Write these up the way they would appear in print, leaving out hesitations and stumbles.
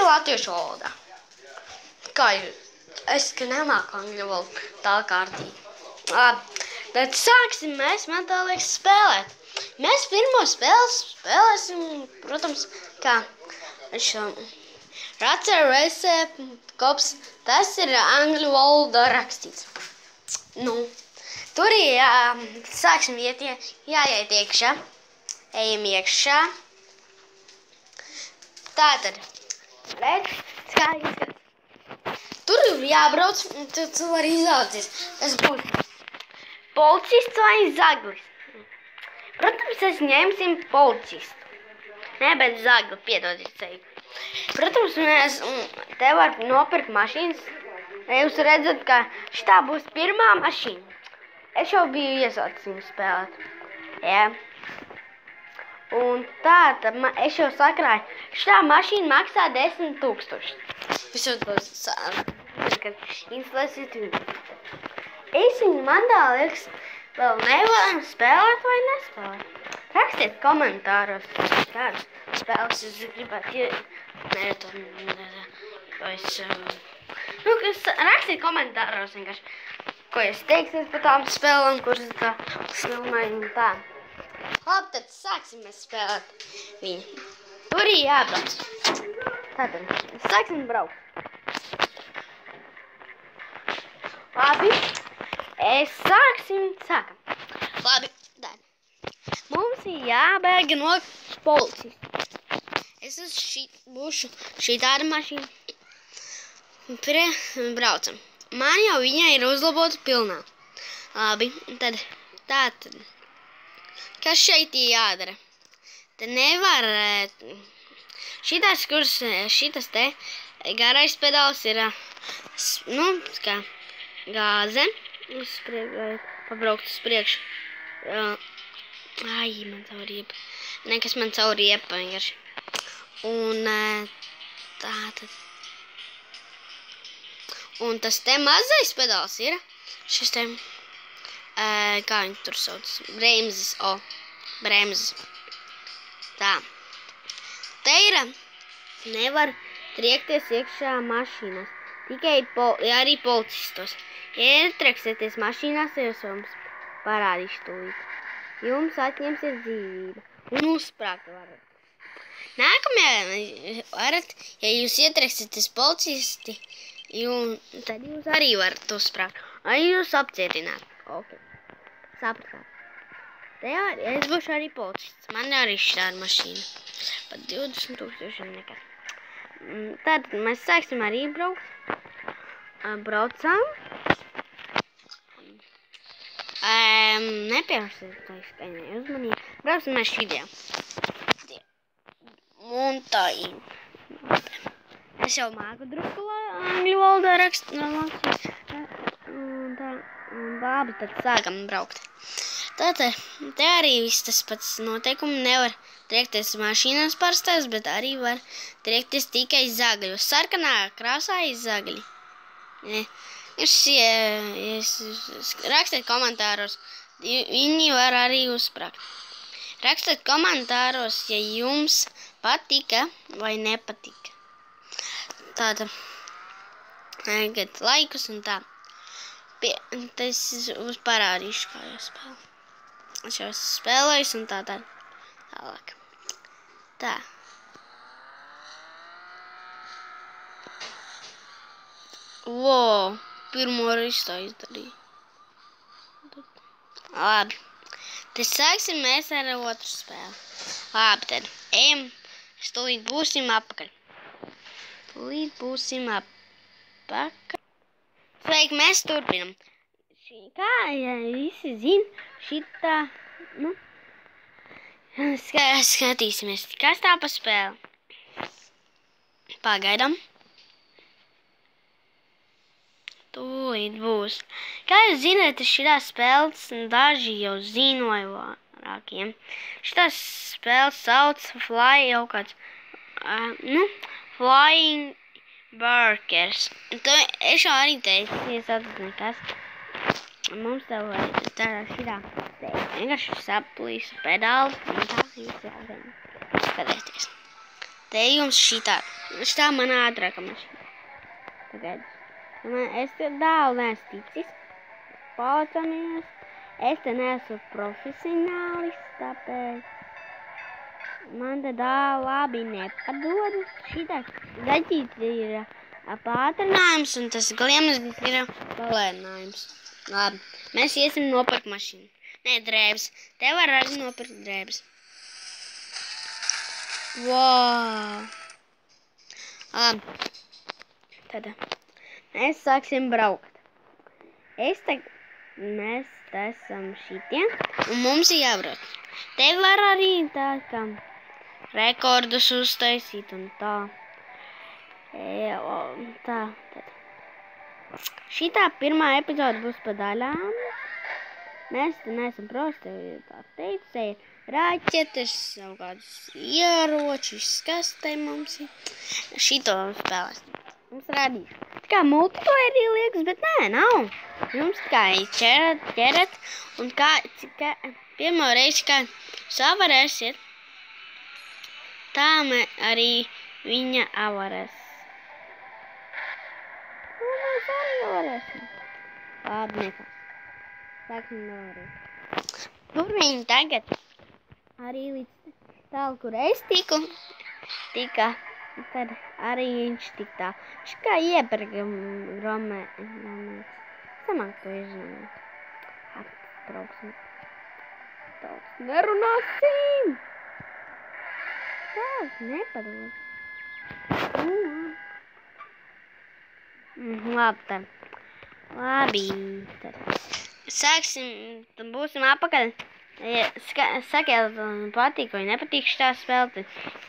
latviešu valodā. Kā jūs? Es, ka nemāku angļu valodu tā kārtīgi. Labi, tad sāksim mēs, man tā liekas, spēlēt. Mēs pirmo spēlēsim, protams, kā Ratcer Race Cops. Tas ir angļu valodā rakstīts. Nu, tur sāksim jāiet iekšā. Ejam iekšā. Tātad, redz, kā izskatās. Tur ir jābrauc, tu vari izaudzies. Tas būs policists vai zaglis. Protams, es ņemsim policistu. Ne, bet zagli, piedodiet ceļu. Protams, mēs te var nopirkt mašīnas. Jūs redzat, ka šitā būs pirmā mašīna. Es jau biju iesācis viņu spēlēt. Jā. Un tā, tad es jau sakrāju. Šitā mašīna maksā 10 000. Visot būs kad instalēsiet viņu. Es viņu, man tā liekas, vēl nevaram spēlēt vai nespēlēt. Rakstiet komentāros, kādas spēles jūs gribētu rakstiet komentāros vienkārši, ko jūs teiksiet par tām spēlēm, kuras tā filmēju un tā. Labi, tad sāksim mēs spēlēt viņu. Tur ir jābrauc. Tātad, sāksim braukt. Labi, sākam. Labi, tad. Mums ir jābēga no policijas. Es būšu šī tāda mašīna. Braucam. Man jau viņa ir uzlabota pilnā. Labi, tad tātad. Kas šeit ir jādara? Te nevar, šitas te garais pedāls ir, kā gāze, pabraukt uz priekšu. Ai, man caur riepa. Nekas man caur riepa vienkārši. Un tātad. Un tas te mazais pedāls ir, šis te, kā viņi tur sauc, bremzes. Tā. Te ir, nevar triekties iekšā mašīnās, tikai arī policistos. Ja ietraksieties mašīnās, jūs jums parādīšu tūlīt. Jums atņemsiet dzīvību un uzsprāgt varat. Nākamajā varat, ja jūs ietraksieties policisti, tad jūs arī varat uzsprāgt. Arī jūs apcietināt. Ok. Sapratāt. Te arī es būšu arī policists. Man arī šāda mašīna. Pat 20 000 nekas. Tātad mēs sāksim arī braukt. Braucam. Nepievērsiet to izskaņai uzmanību. Braucam mēs šidiem. Un tā ir. Es jau māku drusku angļu valodā rakstīt. Labi, tad sākam braukt. Tātad, te arī viss tas pats noteikumi. Nevar triekties mašīnās parastās, bet arī var triekties tikai zagļos. Sarkanā krāsā ir zagļi. Rakstiet komentāros, viņi var arī uzsprāgt. Rakstiet komentāros, ja jums patika vai nepatika. Tātad, tagad laikus un tā. Es uz parādīšu, kā jau spēlē. Es jau spēlējis un tā tālāk. Tā. Wow, pirmo reizi tā izdarīju. Labi. Tad sāksim mēs ar otru spēli. Labi, tad ejam. Tūlīt būsim apakaļ. Sveiki, mēs turpinam. Kā visi zina, šitā, skatīsimies, kas tā pa spēli. Pagaidam. Tūlīt būs. Kā jūs zināt, šitās spēles daži jau zina vai vairākiem. Šitās spēles sauc Flying Burgers. Es jau arī teicu, nekas. Mums tev vajag tā šitā vienkārši saplīs pedāli un tā jūs jāzina. Skatieties. te jums šitā mana ātrāka mašīna. Tagad, es te dālu neesmu ticis, palaucamies, es te neesmu profesionālis, tāpēc man te dālu labi nepadodas. Šitā gaļķīt ir pātrinājums un tas gliemezis ir palēninājums. Labi, mēs iesim nopirkt mašīnu. Nē, drēbes. Te var arī nopirkt drēbes. Wow! Labi. Tad mēs sāksim braukt. Mēs esam šitie un mums ir jābrauc. Te var arī tā kā rekordus uztaisīt un tā. Tad. Šitā pirmā epizoda būs pa daļām. Mēs te neesam prosti, tā teicu, te ir raķetes, kaut kādus ieročus, kas te mums ir. Šito spēlēs. Mums rādīšu. Tā kā multiplayerī liekas, bet nē, nav. Jums tā kā ķerat un kā pirmo reizi, kā savarēsiet, tā arī viņa avarēs. Mēs arī varēsim. Labi, nekas. Sāksim vēlreiz. Tur viņi tagad arī līdz tālu, kur es tiku, tad arī viņš tik tā. Viņš kā iepirka romēs. Samāk to izrunāt. Atbrauksim. Daudz nerunāsim! Tā, nepadod. Labi, tad. Sāksim, tad būsim apakaļ. Sakiet, patīk vai nepatīk šitā spēle, tad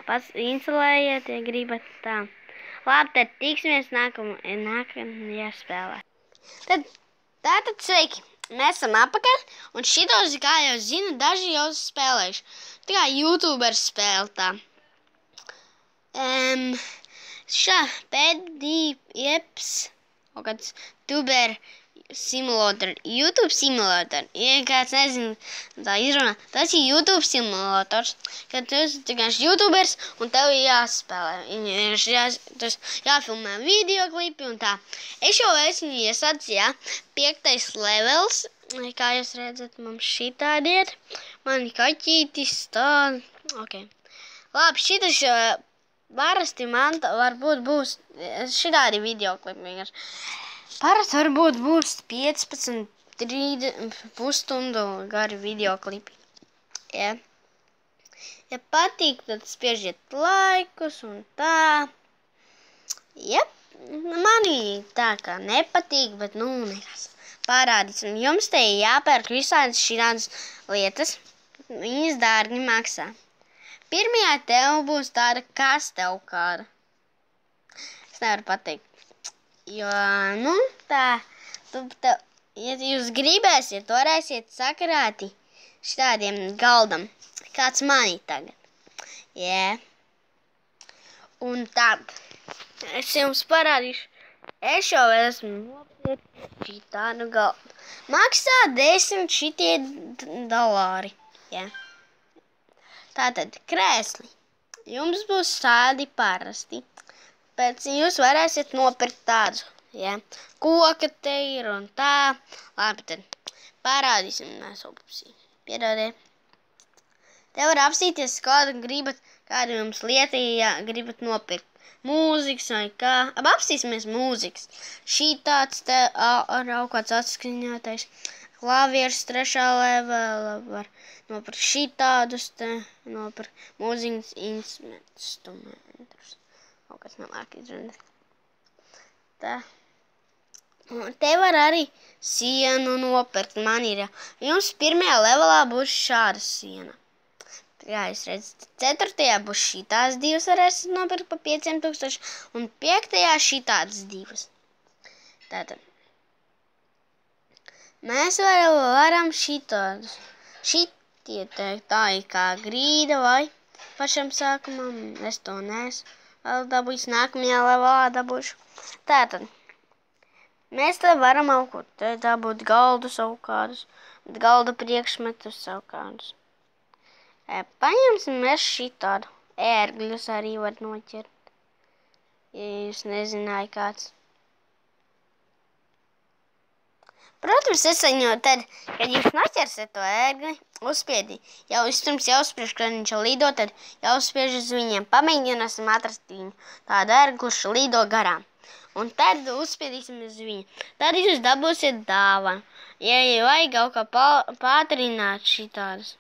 pats instalējiet, ja gribat tā. Labi, tad tiksimies nākamajā spēlē. Tātad sveiki, mēs esam apakaļ, un šitos, kā jau zinu, daži jau spēlējuši. Tā kā YouTuber spēle tā. PDIEPS, kaut kāds tuber simulator, YouTube simulator. Ja kāds nezinu tā izrunā, tas ir YouTube simulators, kad tu esi vienkārši YouTubers un tev ir jāspēlē. Jāfilmē videoklipi un tā. Es jau esmu iesacis, jā, 5. levels, kā jūs redzat, mums šitādi ir. Man kaķītis tā, ok. Labi, šitas parasti man varbūt būs šitādi videoklipi vienkārši. Parasti varbūt būs 15, 30 pusstundu gari videoklipi. Ja patīk, tad spiežiet laikus un tā. Manī tā kā nepatīk, bet nekas. Parādīsim. Jums te ir jāpērk visādas šādas lietas. Viņas dārgi maksā. Pirmajā tev būs tāda kastev kāda. Es nevaru pateikt. Jo, tā, ja jūs gribēsiet, varēsiet sakarāti šitādiem galdam, kāds manī tagad. Un tad, es jums parādīšu, es jau esmu nopirkt šitādu galdu. Maksā 10 šitie dolāri, Tātad, krēsli, jums būs tādi parasti. Pēc jūs varēsiet nopirkt tādu, koka te ir un tā. Labi, tad parādīsim nesopusī. Piedodiet. Te var apsīties, kādu jums lietī gribat nopirkt. Mūzikas vai kā. Apsīsimies mūzikas. Šī tāds te ar kāds atskaņotais. Klavieris 3. levela var nopirkt šī tādus te, nopirkt mūzikas instrumentus. Kaut kas nemāk izrunāt. Tā. Te var arī sienu nopirkt. Man ir, jums 1. levelā būs šāda siena. Jā, jūs redzat, 4. būs šitās divas varēsiet nopirkt pa 5000 un 5. šitādas divas. Tātad. Mēs varam šitādus. Šitie tā ir kā grīda vai pašam sākumam. Es to neesmu. Vēl dabūjis nākamajā levelā dabūšu. Tātad, mēs te varam aukot, te dabūt galdu savukārus, galda priekšmetus savukārus. Paņemsim mēs šitādu. ērgļus arī var noķert, ja jūs nezināja kāds. Protams, esaņot tad, kad jūs noķersiet to ērgli, uzspiedi. Jau vispirms jāuzspriež, kad viņš lido, tad jāuzspiež uz viņiem. Pamēģināsim atrast viņu tādu ērgli, kurš lido garām. Un tad uzspiedīsim uz viņu. Tad jūs dabūsiet dāvanu. Ja vajag kaut kā pātrināt šitādas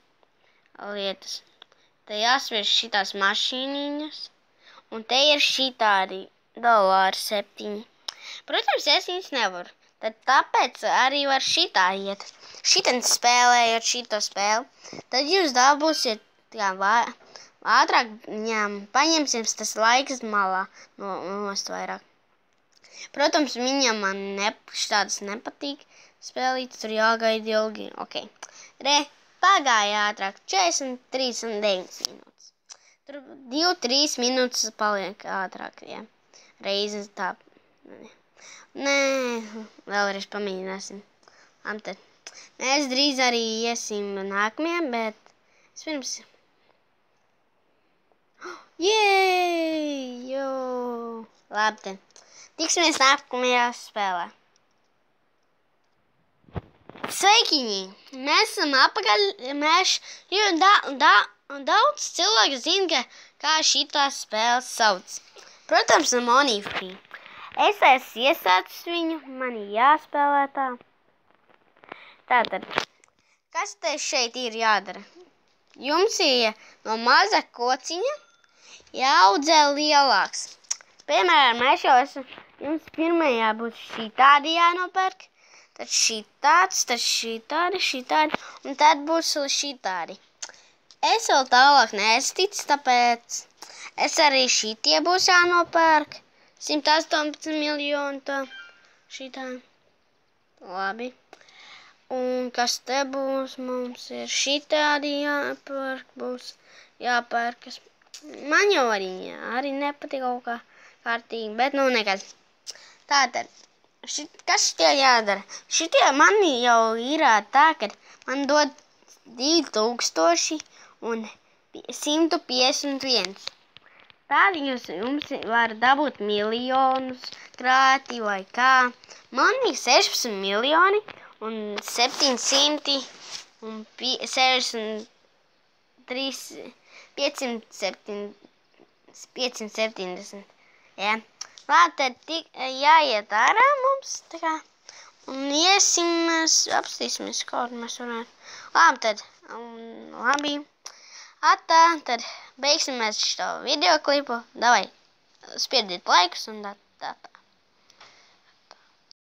lietas, tad jāspiež šitās mašīniņas. Un te ir šitādi $7. Protams, es viņus nevaru. Tad tāpēc arī var šitā iet. Šitien spēlējot šito spēli, tad jūs dabūsiet ātrāk paņemsim tas laiks malā nost vairāk. Protams, viņam man šitādas nepatīk spēlīt, tur jāgaida ilgi. Ok. Pagāja ātrāk 43 un 9 minūtes. Tur 2-3 minūtes paliek ātrāk, ja. Reizes tā. Nē, vēlreiz pamēģināsim. Tad mēs drīz arī iesim nākamajam, bet vispirms. Jēj! Labi, tad. Tiksimies nākamajā spēlē. Sveikiņi! Mēs esam apakaļ. Daudz cilvēku zina, kā šitās spēles sauc. Protams, Monifree. Es esmu iesācis viņu, man jāspēlē tā. Tātad, kas te šeit ir jādara? Jums ir no maza kociņa jāaudzē lielāks. Piemēram, mēs jau esam, jums pirmajā būs šitādi jānopērk, tad šitāds, tad šitādi, un tad būs šitādi. Es vēl tālāk neesmu, tāpēc es arī šitie būs jānopērk. 118 miljoni tā šitā. Labi. Un kas te būs? Mums ir šitādi jāpērk, būs jāpērkas. Man jau arī nepatīk kaut kā kārtīgi, bet nu nekad. Tātad, kas šitie jādara? Šitie man jau ir tā, ka man dod 2000 un 151. Tad jums var dabūt miljonus krāti vai kā. Man ir 16 miljoni un 700 un 63, 570. Ja. Labi, tad jāiet ārā mums. Tā kā. Un iesim, apstīsimies, kaut mēs varētu. Labi, tad. Labi. Tad beigsim mēs šo videoklipu. Davai, spiediet laikus un tā.